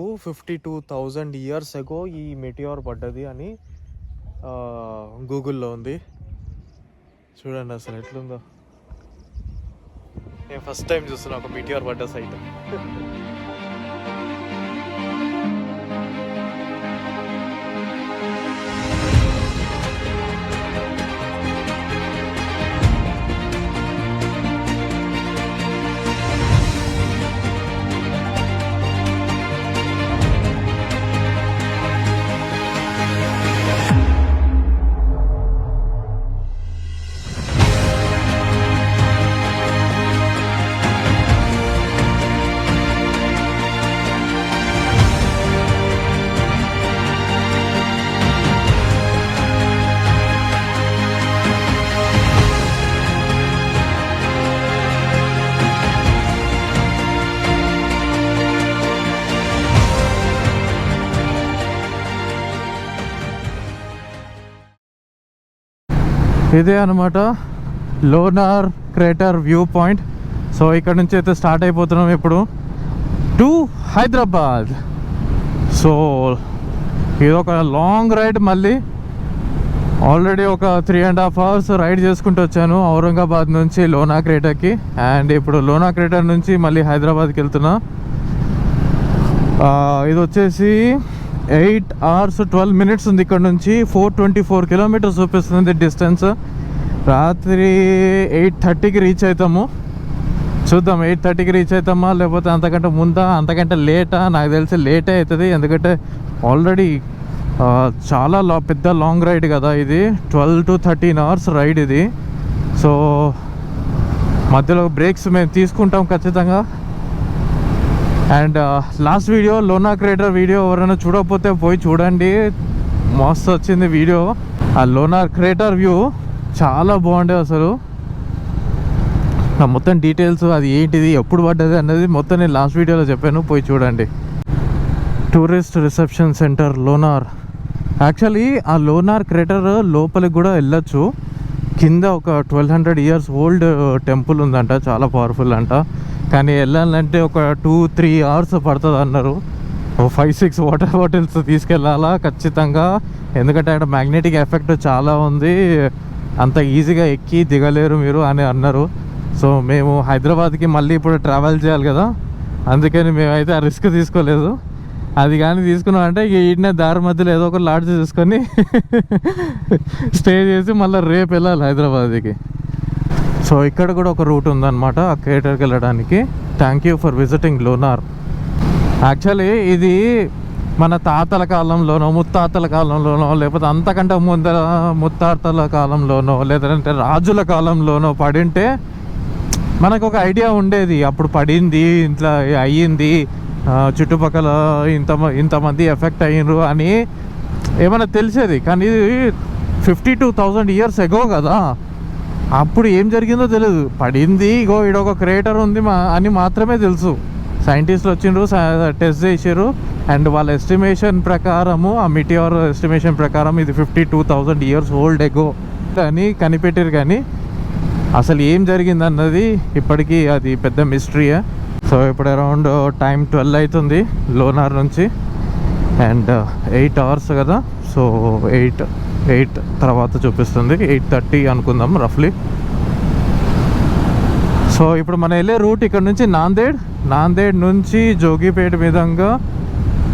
52,000 years ago ఈ meteor పడ్డది అని గూగుల్లో ఉంది. చూడండి అసలు ఎట్లుందో. నేను ఫస్ట్ టైం చూస్తున్నా ఒక మెటియోర్ పడ్డ సైట్. ఇదే అనమాట lunar crater view point. So ఇక్కడ నుంచి అయితే స్టార్ట్ అయిపోతున్నాం ఇప్పుడు టు హైదరాబాద్. సో ఇది ఒక లాంగ్ రైడ్. మళ్ళీ ఆల్రెడీ ఒక 3.5 hours రైడ్ చేసుకుంటూ వచ్చాను ఔరంగాబాద్ నుంచి లోనా క్రేటర్కి. అండ్ ఇప్పుడు లోనా క్రేటర్ నుంచి మళ్ళీ హైదరాబాద్కి వెళ్తున్నా. ఇది వచ్చేసి 8 hours 12 minutes ఉంది ఇక్కడ నుంచి. 424 kilometers చూపిస్తుంది డిస్టెన్స్. రాత్రి 8:30కి రీచ్ అవుతాము. చూద్దాం 8:30కి రీచ్ అవుతామా లేకపోతే అంతకంటే ముందా అంతకంటే లేటా. నాకు తెలిసి లేటే అవుతుంది, ఎందుకంటే ఆల్రెడీ చాలా పెద్ద లాంగ్ రైడ్ కదా ఇది. 12 to 13 hours రైడ్ ఇది. సో మధ్యలో బ్రేక్స్ మేము తీసుకుంటాం ఖచ్చితంగా. అండ్ లాస్ట్ వీడియో లోనా క్రేటర్ వీడియో ఎవరైనా చూడకపోతే పోయి చూడండి, మస్తు వచ్చింది వీడియో. ఆ లోనా క్రేటర్ వ్యూ చాలా బాగుండే అసలు. మొత్తం డీటెయిల్స్ అది ఏంటిది ఎప్పుడు పడ్డది అన్నది మొత్తం నేను లాస్ట్ వీడియోలో చెప్పాను, పోయి చూడండి. Tourist reception centre lunar. Actually ఆ లోనార్ క్రేటర్ లోపలికి కూడా వెళ్ళొచ్చు. కింద ఒక 1200 years ఓల్డ్ టెంపుల్ ఉందంట, చాలా పవర్ఫుల్ అంట. కానీ వెళ్ళాలంటే ఒక 2-3 hours పడుతుంది అన్నారు. 5-6 వాటర్ బాటిల్స్ తీసుకెళ్ళాలా ఖచ్చితంగా, ఎందుకంటే అక్కడ మ్యాగ్నెటిక్ ఎఫెక్ట్ చాలా ఉంది, అంత ఈజీగా ఎక్కి దిగలేరు మీరు అని అన్నారు. సో మేము హైదరాబాద్కి మళ్ళీ ఇప్పుడు ట్రావెల్ చేయాలి కదా, అందుకని మేమైతే ఆ రిస్క్ తీసుకోలేదు. అది కానీ తీసుకున్నాం అంటే ఈడనే దారి మధ్యలో ఏదో ఒక లాడ్జ్ తీసుకొని స్టే చేసి మళ్ళీ రేపు వెళ్ళాలి హైదరాబాద్కి. సో ఇక్కడ కూడా ఒక రూట్ ఉందన్నమాట ఆ క్రేటర్కి వెళ్ళడానికి. Thank you for visiting lunar. Actually ఇది మన తాతల కాలంలోనో ముత్తాతల కాలంలోనో లేకపోతే అంతకంటే ముందర ముత్తాతల కాలంలోనో లేదంటే రాజుల కాలంలోనో పడింటే మనకు ఒక ఐడియా ఉండేది, అప్పుడు పడింది ఇట్లా అయ్యింది, చుట్టుపక్కల ఇంతమంది ఎఫెక్ట్ అయ్యిండ్రు అని ఏమైనా తెలిసేది. కానీ ఇది 52,000 years ఎగో కదా, అప్పుడు ఏం జరిగిందో తెలియదు. పడింది ఇగో ఈడొక క్రేటర్ ఉంది అని మాత్రమే తెలుసు. సైంటిస్టులు వచ్చిండ్రు, టెస్ట్ చేసారు, అండ్ వాళ్ళ ఎస్టిమేషన్ ప్రకారము ఆ మిటియోర్ ఎస్టిమేషన్ ప్రకారం ఇది 52,000 years ఓల్డ్ ఎగో అని కనిపెట్టారు. కానీ అసలు ఏం జరిగింది అన్నది ఇప్పటికీ అది పెద్ద మిస్టరీయే. సో ఇప్పుడు అరౌండ్ టైం 12 అవుతుంది లోనార్ నుంచి. అండ్ 8 hours కదా, సో 8 తర్వాత చూపిస్తుంది, 8:30 అనుకుందాం రఫ్లీ. సో ఇప్పుడు మనం వెళ్ళే రూట్ ఇక్కడ నుంచి నాందేడ్ నుంచి జోగిపేట మీదంగా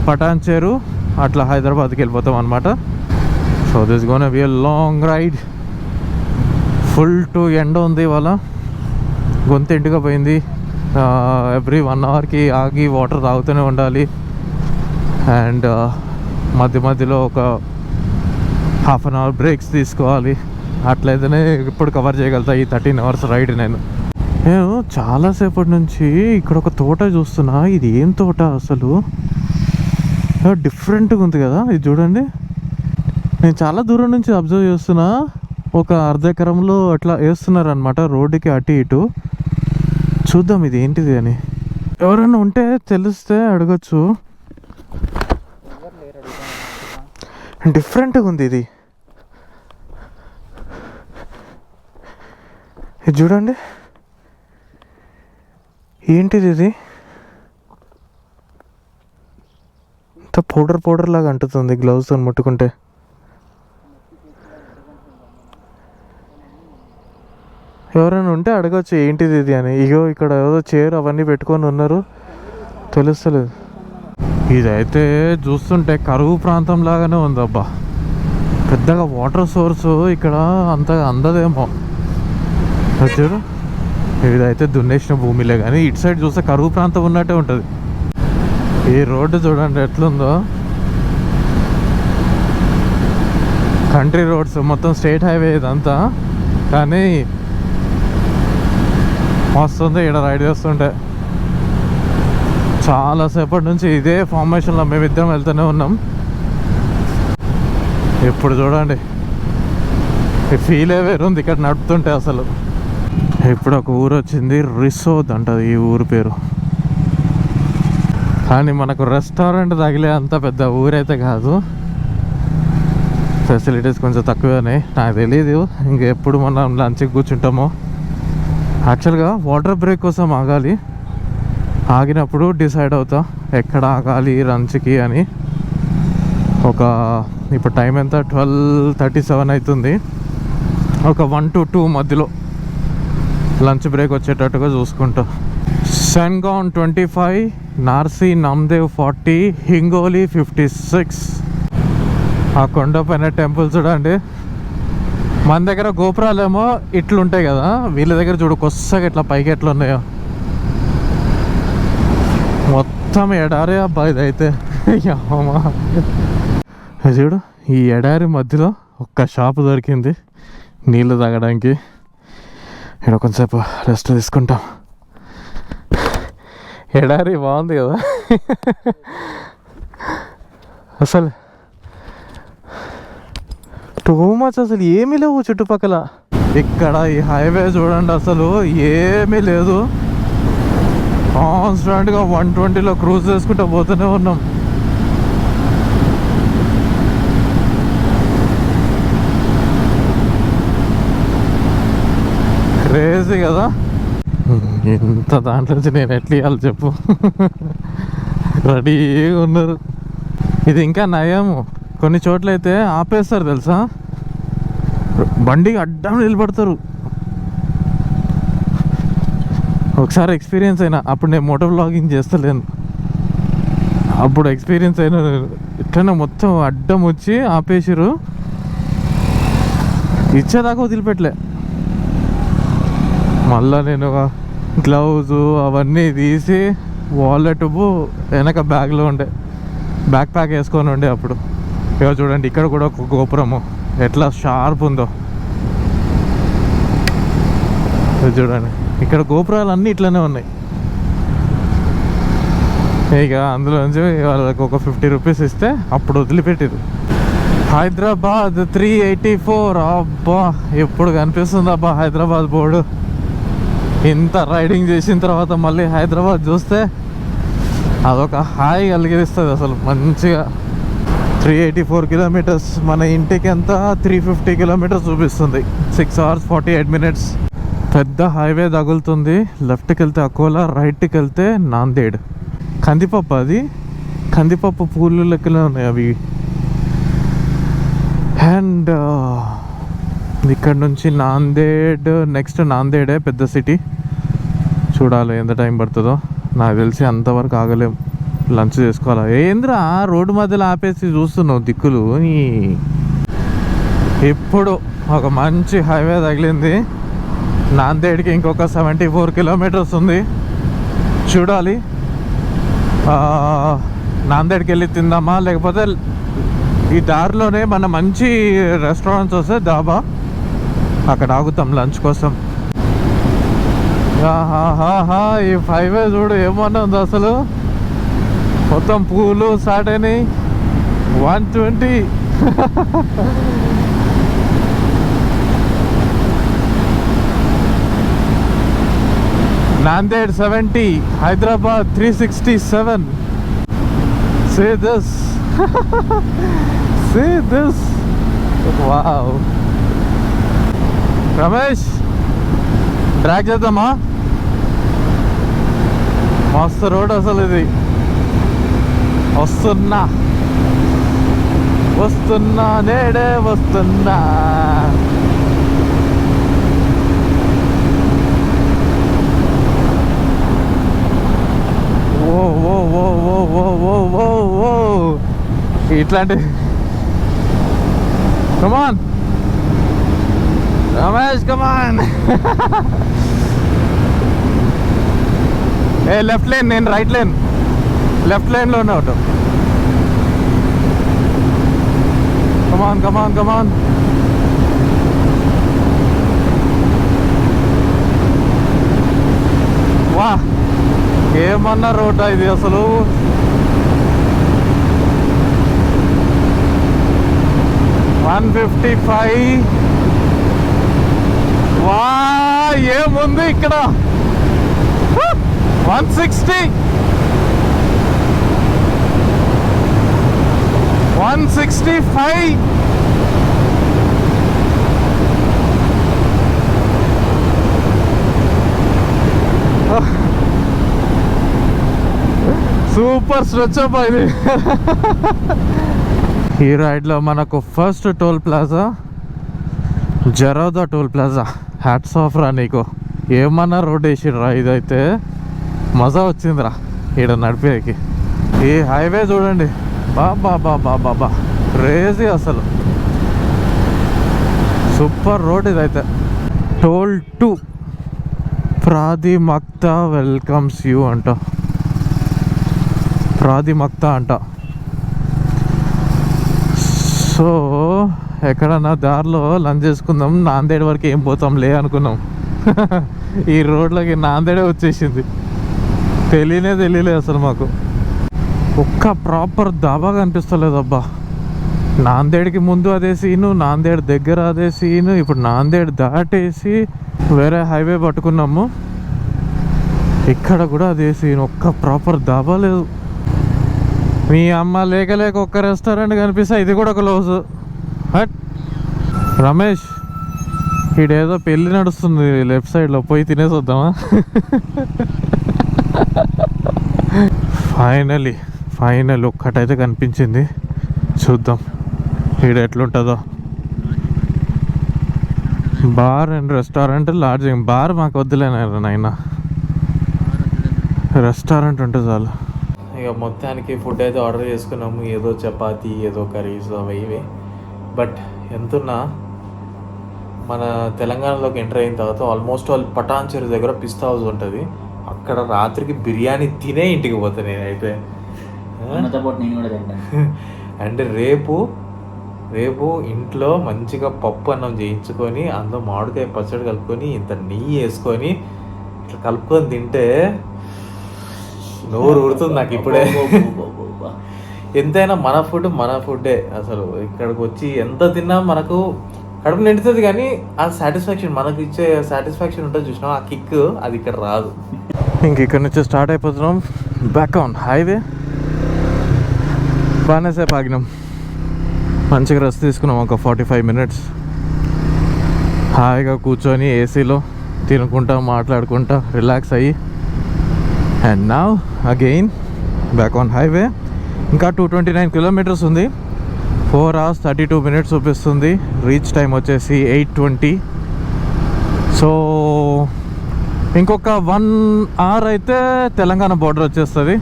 పటాన్చేరు అట్లా హైదరాబాద్కి వెళ్ళిపోతాం అనమాట. So this gonna be a long ride. Full టు ఎండ ఉంది ఇవాళ, గొంతు ఎండుగా పోయింది. ఎవ్రీ 1 hourకి ఆగి వాటర్ తాగుతూనే ఉండాలి. అండ్ మధ్య మధ్యలో ఒక 1/2 hour బ్రేక్స్ తీసుకోవాలి. అట్లయితేనే ఇప్పుడు కవర్ చేయగలుగుతా ఈ 13 hours రైడ్. నేను చాలాసేపటి నుంచి ఇక్కడ ఒక తోట చూస్తున్నా. ఇది ఏం తోట అసలు, డిఫరెంట్గా ఉంది కదా ఇది చూడండి. నేను చాలా దూరం నుంచి అబ్జర్వ్ చేస్తున్నా. ఒక 1/2 ఎకరంలో అట్లా వేస్తున్నారు అనమాట రోడ్డుకి అటు ఇటు. చూద్దాం ఇది ఏంటిది అని. ఎవరైనా ఉంటే తెలిస్తే అడగచ్చు. డిఫరెంట్గా ఉంది ఇది చూడండి. ఏంటిది ఇది? ఇంత పౌడర్ లాగా అంటుతుంది గ్లౌస్తో ముట్టుకుంటే. ఎవరైనా ఉంటే అడగచ్చు ఏంటిది ఇది అని. ఇగో ఇక్కడ ఏదో చైర్ అవన్నీ పెట్టుకొని ఉన్నారు, తెలుస్తలేదు. ఇదైతే చూస్తుంటే కరువు ప్రాంతం లాగానే ఉంది అబ్బా. పెద్దగా వాటర్ సోర్సు ఇక్కడ అంతగా అందదేమో. చూడు, ఇదైతే దున్నేసిన భూమిలే, కానీ ఇటు సైడ్ చూస్తే కరువు ప్రాంతం ఉన్నట్టే ఉంటుంది. ఈ రోడ్డు చూడండి ఎట్లుందో, కంట్రీ రోడ్స్ మొత్తం స్టేట్ హైవే ఇదంతా, కానీ వస్తుంది ఇక్కడ రైడ్ చేస్తుంటే. చాలాసేపటి నుంచి ఇదే ఫార్మేషన్లో మేమిద్దరం వెళ్తూనే ఉన్నాం. ఇప్పుడు చూడండి ఈ ఫీలే వేరుంది ఇక్కడ నడుపుతుంటే అసలు. ఇప్పుడు ఒక ఊరు వచ్చింది, రిసోద్ అంటది ఈ ఊరు పేరు. కానీ మనకు రెస్టారెంట్ తగిలే అంత పెద్ద ఊరైతే కాదు, ఫెసిలిటీస్ కొంచెం తక్కువనే. నాకు తెలీదు ఇంకెప్పుడు మనం లంచ్కి కూర్చుంటామో. యాక్చువల్గా వాటర్ బ్రేక్ కోసం ఆగాలి, ఆగినప్పుడు డిసైడ్ అవుతా ఎక్కడ ఆగాలి లంచ్కి అని. ఇప్పుడు టైం ఎంత, 12:37 అవుతుంది. ఒక 1 to 2 మధ్యలో లంచ్ బ్రేక్ వచ్చేటట్టుగా చూసుకుంటా. సెన్గాన్ 25, నార్సీ నామ్దేవ్ 40, హింగోలి 56. ఆ కొండ పైన టెంపుల్ చూడండి. మన దగ్గర గోపురాలేమో ఇట్లుంటాయి కదా, వీళ్ళ దగ్గర చూడు కొత్తగా ఇట్లా పైకి ఎట్లా ఉన్నాయో. మొత్తం ఎడారి అబ్బా ఇదైతే. చూడు, ఈ ఎడారి మధ్యలో ఒక్క షాపు దొరికింది నీళ్ళు తాగడానికి. ఇక్కడ కొంచెంసేపు రెస్ట్ తీసుకుంటాం. ఎడారి బాగుంది కదా అసలు. టూ మచ్, అసలు ఏమీ లేవు చుట్టుపక్కల. ఇక్కడ ఈ హైవే చూడండి, అసలు ఏమీ లేదు. కాన్స్టెంట్గా 120లో క్రూజ్ చేసుకుంటూ పోతూనే ఉన్నాం. క్రేజీ కదా. ఇంత దాంట్లో నుంచి నేను ఎట్లా ఇవ్వాలి చెప్పు. రెడీగా ఉన్నారు. ఇది ఇంకా నయము, కొన్ని చోట్ల అయితే ఆపేస్తారు తెలుసా, బండికి అడ్డం నిలబడతారు. ఒకసారి ఎక్స్పీరియన్స్ అయినా, అప్పుడు నేను మోటో వ్లాగింగ్ చేస్తలేను, అప్పుడు ఎక్స్పీరియన్స్ అయినా. ఇట్లనే మొత్తం అడ్డం వచ్చి ఆపేసిరు, ఇచ్చేదాకా వదిలిపెట్టలే. మళ్ళా నేను గ్లౌజు అవన్నీ తీసి వాలెట్ వెనక బ్యాగ్లో ఉండే, బ్యాక్ ప్యాక్ వేసుకొని ఉండే అప్పుడు. ఇక చూడండి ఇక్కడ కూడా ఒక గోపురము ఎట్లా షార్ప్ ఉందో చూడండి. ఇక్కడ గోపురాలు అన్నీ ఇట్లనే ఉన్నాయి. ఇక అందులో నుంచి వాళ్ళకి ఒక 50 రూపీస్ ఇస్తే అప్పుడు వదిలిపెట్టారు. హైదరాబాద్ 384. అబ్బా ఎప్పుడు కనిపిస్తుంది అబ్బా హైదరాబాద్ బోర్డు. ఇంత రైడింగ్ చేసిన తర్వాత మళ్ళీ హైదరాబాద్ చూస్తే అదొక హాయి కలిగిస్తుంది అసలు మంచిగా. 384 కిలోమీటర్స్, మన ఇంటికి ఎంత 350 కిలోమీటర్స్ చూపిస్తుంది. 6 hours 48 minutes. పెద్ద హైవే తగులుతుంది. లెఫ్ట్కి వెళ్తే అకోలా, రైట్కి వెళ్తే నాందేడ్. కందిపప్పు, అది కందిపప్పు పూలు లెక్కలే ఉన్నాయి అవి. అండ్ ఇక్కడ నుంచి నాందేడ్, నెక్స్ట్ నాందేడే పెద్ద సిటీ. చూడాలి ఎంత టైం పడుతుందో. నాకు తెలిసి అంతవరకు ఆగలేం, లంచ్ చేసుకోవాలి. ఏంద్రా రోడ్డు మధ్యలో ఆపేసి చూస్తున్నావు దిక్కులు. ఇప్పుడు ఒక మంచి హైవే తగిలింది. నాందేడ్కి ఇంకొక 74 కిలోమీటర్స్ ఉంది. చూడాలి నాందేడ్కి వెళ్ళి తిందామా, లేకపోతే ఈ దారిలోనే మన మంచి రెస్టారెంట్స్ వస్తే దాబా, అక్కడ ఆగుతాం లంచ్ కోసం. ఈ హైవే చూడు ఏమన్నా ఉంది అసలు, మొత్తం పూలు స్టార్ట్ అయినాయి. 120. Nanded 70, Hyderabad 367. See this. See this. Wow. Ramesh, drag చేద్దామా? మస్తు రోడ్ అసలు ఇది. వస్తున్నా వస్తున్నా నేడే వస్తున్నా. ఓ ఓ ఓ ఓ ఓ ఓ ఓ ఇట్లాంటి కమాన్ రమేష్ కమాన్. ఏ లెఫ్ట్ లేన్, నేను రైట్ లేన్, లెఫ్ట్ లేన్లోనే ఉంటాం. కమాన్ కమాన్ కమాన్. వా ఏమన్నా రోడ్డా ఇది అసలు. $155. వా ఏముంది ఇక్కడ. 160 165. సూపర్ స్ట్రెచ్ అప్ ఇది. ఈ రైడ్లో మనకు ఫస్ట్ టోల్ ప్లాజా జరోదా టోల్ ప్లాజా. హ్యాట్స్ ఆఫ్ రా నీకు. ఏమన్నా రోడ్ వేసిర్రా, ఇదైతే మజా వచ్చిందిరా ఈడ నడిపేకి. ఈ హైవే చూడండి, బాబా బాబా బాబా క్రేజీ అసలు. సూపర్ రోడ్ ఇదైతే. టోల్ 2 ప్రాదిమక్తా వెల్కమ్స్ యూ అంట. ప్రాదిమక్తా అంట. సో ఎక్కడన్నా దారిలో లంచ్ చేసుకుందాం, నాందేడ్ వరకు ఏం పోతాంలే అనుకున్నాం. ఈ రోడ్లకి నాందేడే వచ్చేసింది. తెలియలేదు అసలు మాకు. ఒక్క ప్రాపర్ దాబా కనిపిస్తలేదు అబ్బా. నాందేడ్కి ముందు అదే సీను, నాందేడ్ దగ్గర అదే సీను. ఇప్పుడు నాందేడ్ దాటేసి వేరే హైవే పట్టుకున్నాము, ఇక్కడ కూడా అదే సీన్. ఒక్క ప్రాపర్ దాబా లేదు. మీ అమ్మ లేక ఒక్క రెస్టారెంట్ కనిపిస్తే ఇది కూడా క్లోజ్. హట్ రమేష్, ఈడేదో పెళ్ళి నడుస్తుంది లెఫ్ట్ సైడ్లో, పోయి తినేసి వద్దామా? ఫైనల్ ఒక్కటైతే కనిపించింది, చూద్దాం ఈడ ఎట్లుంటుందో. Bar and restaurant lodging. Bar మాకు వద్దులేనారు నాయన, రెస్టారెంట్ ఉంటే చాలు. ఇక మొత్తానికి ఫుడ్ అయితే ఆర్డర్ చేసుకున్నాము. ఏదో చపాతీ, ఏదో కర్రీస్ అవి ఇవి. బట్ ఎంతున్నా మన తెలంగాణలోకి ఎంటర్ అయిన తర్వాత ఆల్మోస్ట్ పటాన్ చెరువు దగ్గర పిస్తా హౌస్ ఉంటుంది. అక్కడ రాత్రికి బిర్యానీ తినే ఇంటికి పోతాను నేనైతే. అండ్ రేపు ఇంట్లో మంచిగా పప్పు అన్నం చేయించుకొని అందులో మామిడికాయ పచ్చడి కలుపుకొని ఇంత నెయ్యి వేసుకొని ఇట్లా కలుపుకొని తింటే నోరు ఊరుతుంది నాకు ఇప్పుడే. ఎంతైనా మన ఫుడ్డే అసలు. ఇక్కడికి వచ్చి ఎంత తిన్నా మనకు కడుపు నిండుతుంది, కానీ ఆ సాటిస్ఫాక్షన్, మనకు ఇచ్చే సాటిస్ఫాక్షన్ ఉంటుంది చూసినా, ఆ కిక్ అది ఇక్కడ రాదు. ఇంక ఇక్కడ నుంచి స్టార్ట్ అయిపోతున్నాం బ్యాక్ ఆన్ హైవే. బాగానే సేపు ఆగినాం, మంచిగా రెస్ట్ తీసుకున్నాం ఒక 45 minutes. హాయిగా కూర్చొని ఏసీలో తినుకుంటా మాట్లాడుకుంటా రిలాక్స్ అయ్యి. And now again back on highway. ఇంకా 229 kilometers ఉంది. 4 hours 32 minutes చూపిస్తుంది. రీచ్ టైం వచ్చేసి 8:20. సో ఇంకొక 1 hour అయితే తెలంగాణ బార్డర్ వచ్చేస్తుంది.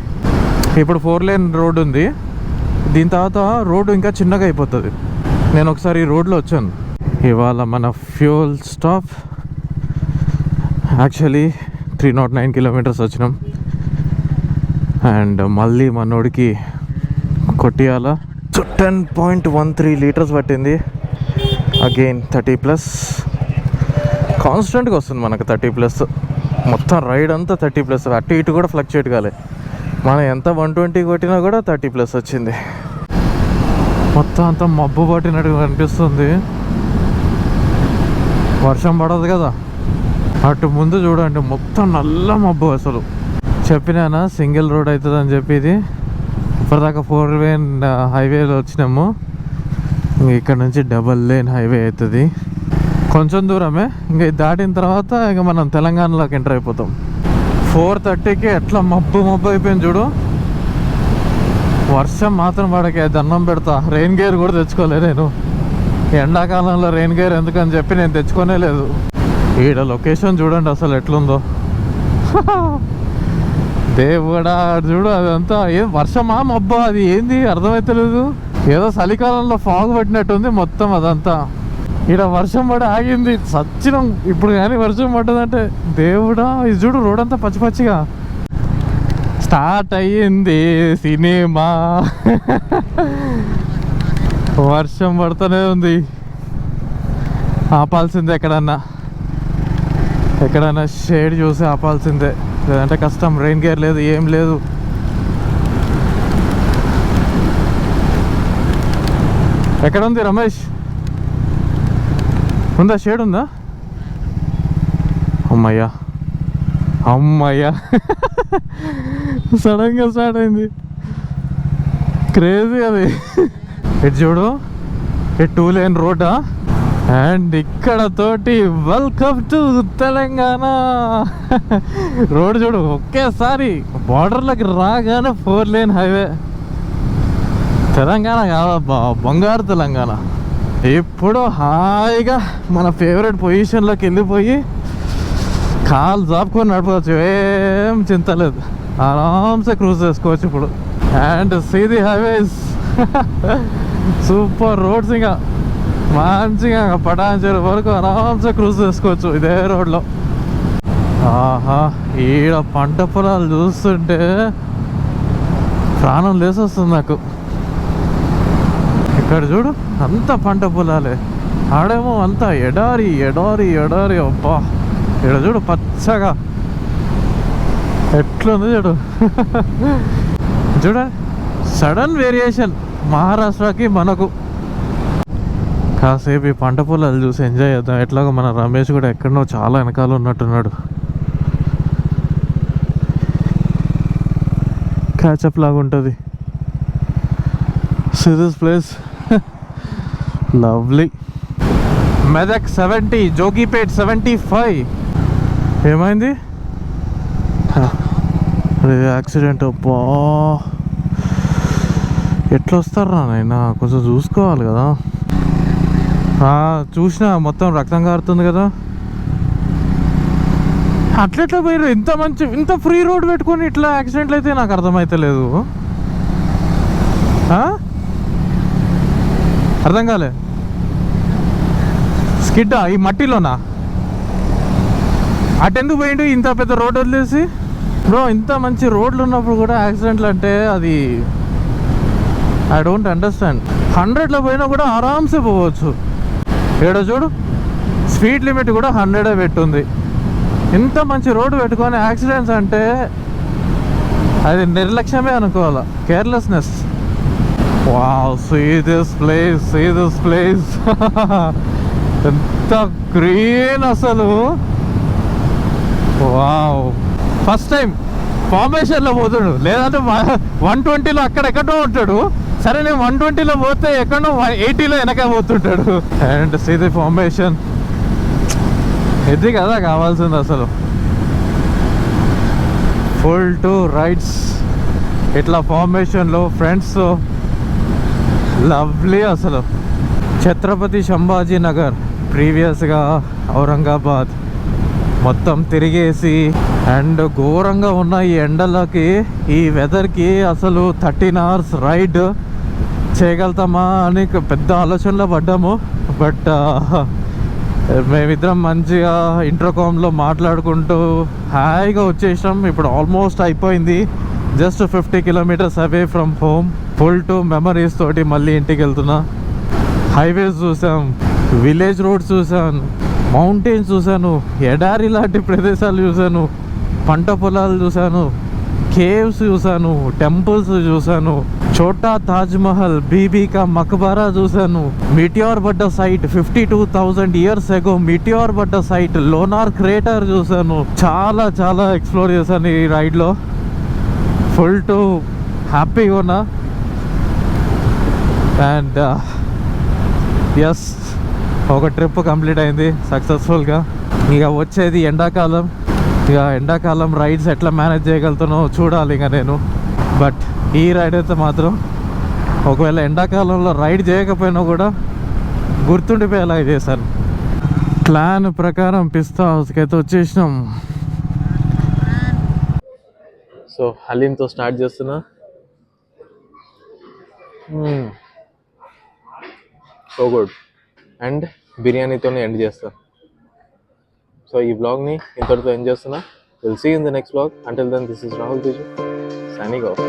ఇప్పుడు 4 lane రోడ్ ఉంది, దీని తర్వాత రోడ్డు ఇంకా చిన్నగా అయిపోతుంది. నేను ఒకసారి ఈ రోడ్లో వచ్చాను. ఇవాళ మన ఫ్యూల్ స్టాప్ యాక్చువల్లీ 309 kilometers వచ్చినాం. అండ్ మళ్ళీ మనోడికి కొట్టియాల 10.13 liters పట్టింది. అగైన్ 30+. కాన్స్టెంట్గా వస్తుంది మనకు 30+. మొత్తం రైడ్ అంతా 30+. అటు ఇటు కూడా ఫ్లక్చుయేట్ కాలే. మనం ఎంత 120 కొట్టినా కూడా 30+ వచ్చింది. మొత్తం అంతా మబ్బు పట్టినట్టు కనిపిస్తుంది. వర్షం పడదు కదా. అటు ముందు చూడండి మొత్తం నల్ల మబ్బు. అసలు చెప్పినానా సింగిల్ రోడ్ అవుతుంది అని చెప్పి. ఇది ఇప్పటిదాకా 4 lane హైవేలో వచ్చినాము. ఇక్కడ నుంచి డబల్ లేన్ హైవే అవుతుంది. కొంచెం దూరమే, ఇంకా దాటిన తర్వాత ఇక మనం తెలంగాణలోకి ఎంటర్ అయిపోతాం. 4:30కి ఎట్లా మబ్బు అయిపోయింది చూడు. వర్షం మాత్రం పడకే దండం పెడతా. రెయిన్ గేర్ కూడా తెచ్చుకోలే నేను. ఎండాకాలంలో రెయిన్ గేర్ ఎందుకని చెప్పి నేను తెచ్చుకోనే లేదు. ఈడ లొకేషన్ చూడండి అసలు ఎట్లుందో. దేవుడా చూడు, అదంతా ఏం వర్షమా మబ్బా అది ఏంది అర్థమైతలేదు. ఏదో చలికాలంలో ఫాగ్ పట్టినట్టుంది మొత్తం అదంతా. ఈడ వర్షం పడి ఆగింది సచ్చినం. ఇప్పుడు కానీ వర్షం పడ్డదంటే దేవుడా, ఇది చూడు రోడ్ అంతా పచ్చి పచ్చిగా. స్టార్ట్ అయ్యింది సినిమా. వర్షం పడుతూనే ఉంది. ఆపాల్సిందే ఎక్కడన్నా షేడ్ చూసి ఆపాల్సిందే, లేదంటే కష్టం. రెయిన్ గేర్ లేదు, ఏం లేదు. ఎక్కడ ఉంది రమేష్? ఉందా షేడ్ ఉందా? అమ్మయ్యా సడన్గా స్టార్ట్ అయింది. క్రేజీ అది. ఇటు చూడు, ఈ 2 lane రోడ్డా. అండ్ ఇక్కడ తోటి వెల్కమ్ టు తెలంగాణ. రోడ్ చూడు, ఒకేసారి బార్డర్లోకి రాగానే 4 lane హైవే. తెలంగాణ కాదబ్బా, బంగారు తెలంగాణ. ఇప్పుడు హాయిగా మన ఫేవరెట్ పొజిషన్లోకి వెళ్ళిపోయి కాలు జాపుకొని నడపవచ్చు, ఏం చింత లేదు. ఆరామ్సే క్రూజ్ చేసుకోవచ్చు ఇప్పుడు. And see the highways, super roads. ఇంకా మంచిగా పటాన్చేరు వరకు ఆరామ్సే క్రూజ్ చేసుకోవచ్చు ఇదే రోడ్లో. ఆహా, ఈడ పంట పొలాలు చూస్తుంటే ప్రాణం లేసొస్తుంది నాకు. ఇక్కడ చూడు, అంత పంట పొలాలే. ఆడేమో అంతా ఎడారి ఎడారి ఎడారి. అబ్బా, ఇక్కడ చూడు పచ్చగా ఎట్లుంది చూడు. చూడండి, సడన్ వేరియేషన్ మహారాష్ట్రకి మనకు. కాసేపు ఈ పంట పొలాలు చూసి ఎంజాయ్ చేద్దాం. ఎట్లాగో మన రమేష్ కూడా ఎక్కడనో చాలా వెనకాల ఉన్నట్టున్నాడు. క్యాచప్ లాగా ఉంటుంది. See this place, lovely. Medak 70, Jogipet 75. ఏమైంది? యాక్సిడెంట్. అబ్బా, ఎట్లా వస్తారా నాయనా, కొంచెం చూసుకోవాలి కదా. చూసినా మొత్తం రక్తం కారుతుంది కదా. అట్లెట్లా పోయారు? ఇంత ఫ్రీ రోడ్ పెట్టుకొని ఇట్లా యాక్సిడెంట్లు అయితే నాకు అర్థమైతలేదు. అర్థం కాలే. స్కిడ్ ఈ మట్టిలోనా? అటెందుకు పోయిండు ఇంత పెద్ద రోడ్ వదిలేసి? బ్రో, ఇంత మంచి రోడ్లు ఉన్నప్పుడు కూడా యాక్సిడెంట్లు అంటే అది ఐ డోంట్ అండర్స్టాండ్. 100లో పోయినా కూడా ఆరామ్సే పోవచ్చు. ఏడో చూడు, స్పీడ్ లిమిట్ కూడా 100 పెట్టుంది. ఇంత మంచి రోడ్డు పెట్టుకొని యాక్సిడెంట్స్ అంటే అది నిర్లక్ష్యమే అనుకోవాలా, carelessness. Wow, see this place. ఎంత గ్రీన్ అసలు. వావ్, ఫస్ట్ టైం ఫార్మేషన్లో పోతాడు, లేదంటే 120లో అక్కడెక్కడో ఉంటాడు. సరే, నేను 120లో పోతే ఎక్కడో 80లో వెనక పోతుంటాడు. అండ్ సీ ది ఫార్మేషన్, ఇది కదా కావాల్సింది అసలు. ఫుల్ టు రైడ్స్ ఇట్లా ఫార్మేషన్లో ఫ్రెండ్స్, లవ్లీ అసలు. ఛత్రపతి సంభాజీ నగర్, ప్రీవియస్గా ఔరంగాబాద్ మొత్తం తిరిగేసి. అండ్ ఘోరంగా ఉన్న ఈ ఎండలకి, ఈ వెదర్కి అసలు 13 hours రైడ్ చేయగలుగుతామా అని పెద్ద ఆలోచనలో పడ్డాము. బట్ మేమిద్దరం మంచిగా ఇంటర్కామ్లో మాట్లాడుకుంటూ హాయిగా వచ్చేసాం. ఇప్పుడు ఆల్మోస్ట్ అయిపోయింది. Just 50 kilometers away from home. Full to memories తోటి మళ్ళీ ఇంటికి వెళ్తున్నా. హైవేస్ చూసాం, విలేజ్ రోడ్స్ చూసాను, మౌంటైన్స్ చూశాను, ఎడారి లాంటి ప్రదేశాలు చూశాను, పంట పొలాలు చూశాను, కేవ్స్ చూశాను, టెంపుల్స్ చూశాను, చోటా తాజ్మహల్, బీబీకా మక్బరా చూశాను, మిటియోర్ పడ్డ సైట్ 52,000 years ago మిటియోర్ పడ్డ సైట్, లోనార్ క్రేటర్ చూశాను. చాలా చాలా ఎక్స్ప్లోర్ చేశాను ఈ రైడ్లో. ఫుల్ టు హ్యాపీగా ఉన్నా. అండ్ ఎస్, ఒక ట్రిప్ కంప్లీట్ అయింది సక్సెస్ఫుల్గా. ఇక వచ్చేది ఎండాకాలం. ఇక ఎండాకాలం రైడ్స్ ఎట్లా మేనేజ్ చేయగలుగుతానో చూడాలి ఇక నేను. బట్ ఈ రైడ్ అయితే మాత్రం ఒకవేళ ఎండాకాలంలో రైడ్ చేయకపోయినా కూడా గుర్తుండిపోయేలాగా చేశాను. ప్లాన్ ప్రకారం పిస్తా హౌస్కి అయితే వచ్చేసినాం. సో హలీంతో స్టార్ట్ చేస్తున్నా. So good. అండ్ బిర్యానీతోనే ఎండ్ చేస్తాను. సో ఈ వ్లాగ్ని ఇంతటితో ఎండ్ చేస్తున్నా. Will see in the next vlog. Until then this is Rahul Teju signing of.